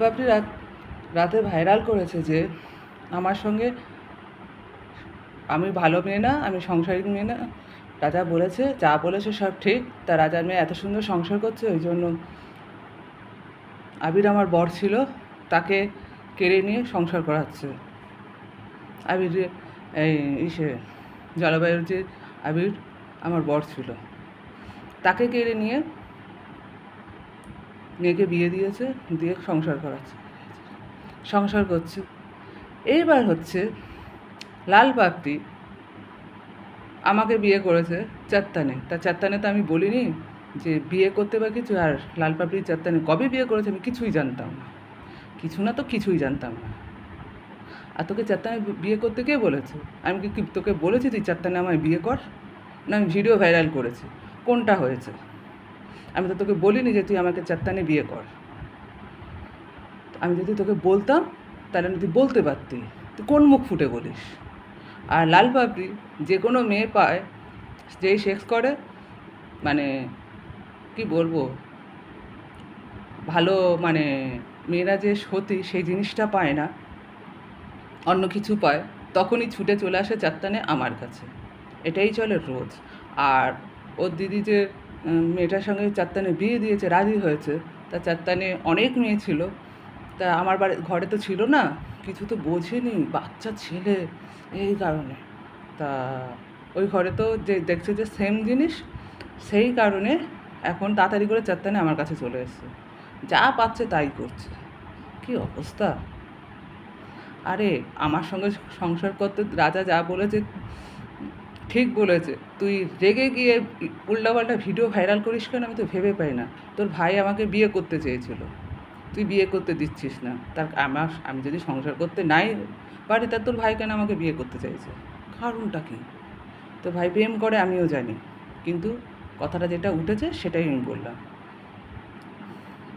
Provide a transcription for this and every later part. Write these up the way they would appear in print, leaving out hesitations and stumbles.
আপনি রাতে ভাইরাল করেছে যে আমার সঙ্গে আমি ভালো মেয়ে না, আমি সংসারিক মেয়ে না। রাজা বলেছে, যা বলেছে সব ঠিক। তা রাজার মেয়ে এত সুন্দর সংসার করছে, ওই জন্য আবির আমার বর ছিল, তাকে কেড়ে নিয়ে সংসার করাচ্ছে। আবির এই ইসে জলবায়ুর যে আবির আমার বর ছিল, তাকে কেড়ে নিয়ে মেয়েকে বিয়ে দিয়েছে, দিয়ে সংসার করছে। এইবার হচ্ছে লাল পাপড়ি আমাকে বিয়ে করেছে চাত্তানে। তা চাত্তানে তো আমি বলিনি যে বিয়ে করতে বা কিছু। আর লাল পাপড়ি চাত্তানে কবে বিয়ে করেছে আমি কিছুই জানতাম না, কিছু না তো কিছুই জানতাম না। আর তোকে চাত্তানে বিয়ে করতে কে বলেছে? আমি কি তোকে বলেছি তুই চাত্তানে আমায় বিয়ে কর? না আমি ভিডিও ভাইরাল করেছি? কোনটা হয়েছে? আমি তো তোকে বলিনি যে তুই আমাকে চাত্তানে বিয়ে কর। আমি যদি তোকে বলতাম তাহলে তুই বলতে পারতি, তুই কোন মুখ ফুটে বলিস? আর লাল পাপড়ি যে কোনো মেয়ে পায়, যেই সেক্স করে, মানে কি বলবো, ভালো মানে মেয়েরা যে সতী সেই জিনিসটা পায় না, অন্য কিছু পায়, তখনই ছুটে চলে আসে চাত্তানে আমার কাছে। এটাই চলে রোজ। আর ওর দিদি যে মেয়েটার সঙ্গে চাত্তানে বিয়ে দিয়েছে, রাজি হয়েছে, তা চাত্তানে অনেক মেয়ে ছিল, তা আমার ঘরে তো ছিল না, কিছু তো বোঝেনি, বাচ্চা ছেলে, এই কারণে। তা ওই ঘরে তো যে দেখছে যে সেম জিনিস, সেই কারণে এখন তাড়াতাড়ি করে চাত্তানে আমার কাছে চলে এসছে, যা পাচ্ছে তাই করছে। কী অবস্থা! আরে আমার সঙ্গে সংসার করতে রাজা যা বলেছে ঠিক বলেছে। তুই রেগে গিয়ে উল্টাপাল্টা ভিডিও ভাইরাল করিস কেন আমি তো ভেবে পাই না। তোর ভাই আমাকে বিয়ে করতে চেয়েছিল, তুই বিয়ে করতে দিচ্ছিস না। আমি যদি সংসার করতে নাই পারি, তা তোর ভাই কেন আমাকে বিয়ে করতে চাইছে? কারণটা কী? তোর ভাই প্রেম করে আমিও জানি, কিন্তু কথাটা যেটা উঠেছে সেটাই আমি বললাম।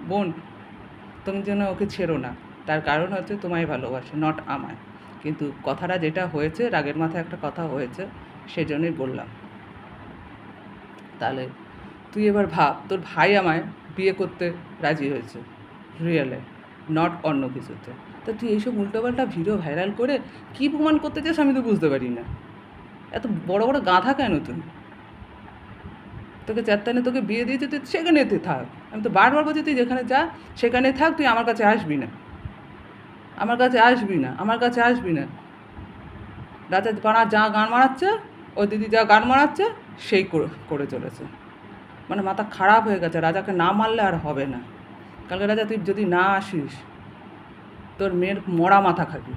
বোন, তুমি যেন ওকে ছেড়ো না, তার কারণ হচ্ছে তোমায় ভালোবাসে, নট আমায়। কিন্তু কথাটা যেটা হয়েছে, রাগের মাথায় একটা কথা হয়েছে, সেজন্যই বললাম। তাহলে তুই এবার ভাব, তোর ভাই আমায় বিয়ে করতে রাজি হয়েছে রিয়েলে, নট অন্য কিছুতে। তা তুই এইসব উল্টোপাল্টা ভিডিও ভাইরাল করে কী প্রমাণ করতে চাস আমি তো বুঝতে পারি না। এত বড় বড় গাধা কেন তুই? তোকে চাত্তানে তোকে বিয়ে দিয়েছে, তুই সেখানে থাক। আমি তো বারবার বলছি তুই যেখানে যা সেখানে থাক, তুই আমার কাছে আসবি না, আমার কাছে আসবি না, আমার কাছে আসবি না। রাজা পাড়া যা গান মারাচ্ছে, ওই দিদি যা গান মারাচ্ছে, সেই করে চলেছে। মানে মাথা খারাপ হয়ে গেছে, রাজাকে না মারলে আর হবে না। কালকে রাজা তুই যদি না আসিস, তোর মেয়ের মরা মাথা খাবি।